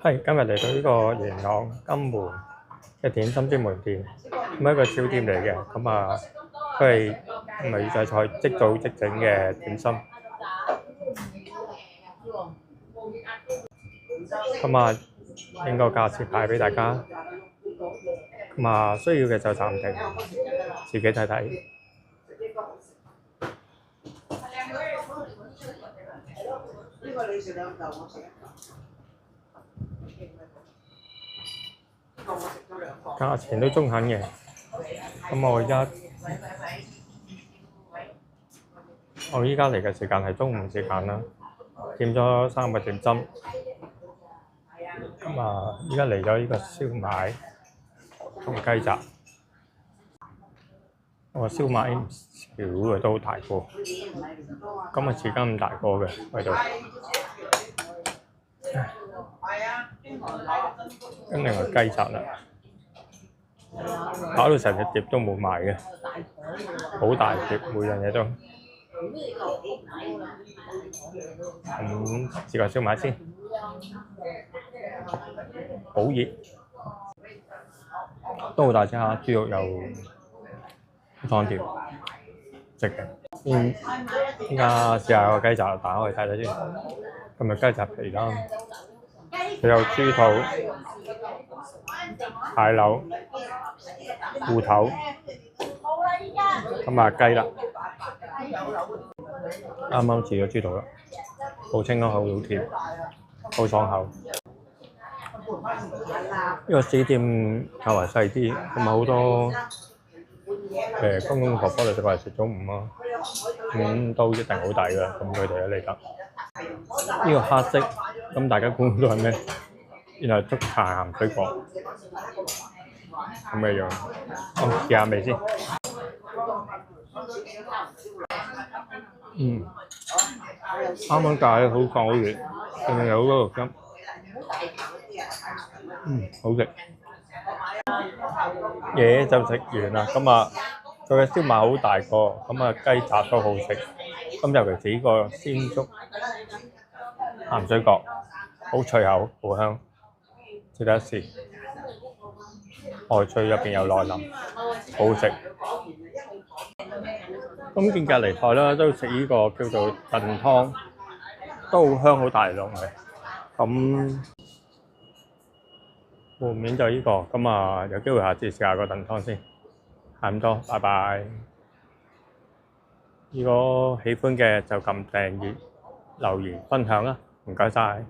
係今日嚟到呢個元朗金門嘅點心專門店，咁一個小店嚟嘅，咁啊佢係美製菜即做即整嘅點心，咁啊應個價錢牌俾大家，咁啊需要嘅就暫停，自己睇睇。價錢都中肯嘅，咁我依家嚟嘅時間係中午時間啦，點咗3個點心，咁啊依家嚟咗呢個燒賣同雞雜，我燒賣少嘅都好大個，今日時間咁大個嘅喺度，咁另外雞雜啦。搞到成隻碟都冇賣嘅，好大碟，每樣嘢都。咁試個燒賣先，好熱，都好大隻下，豬肉又湯條，食嘅。依家試下個雞雜，打開睇睇先。今日雞雜皮啦，佢有豬肚、蟹柳、芋頭，咁啊雞啦，啱啱切咗豬肚啦，好清咯，好甜，好爽口。呢個小店較為細啲，咁啊好多公公婆婆嚟過嚟食中午咯，咁都一定好抵㗎，咁佢哋都嚟得。呢個黑色，咁大家估到係咩？原來係竹柴鹹水角。咁嘅樣，試下味先。啱啱炸好放好熱，仲有好多肉汁。好食。嘢就食完啦，咁啊，佢嘅燒賣好大個，咁啊雞雜都好食。咁尤其是呢個鮮竹鹹水角，好脆口，好香，值得一試。外脆入邊有內腍，好好食。咁見隔離台啦，都食呢個叫做燉湯，都好香，好大量嘅。咁門面就呢個，咁啊有機會下次試下個燉湯先。係咁多，拜拜。如果喜歡嘅就撳訂閱、留言、分享啦，唔該晒。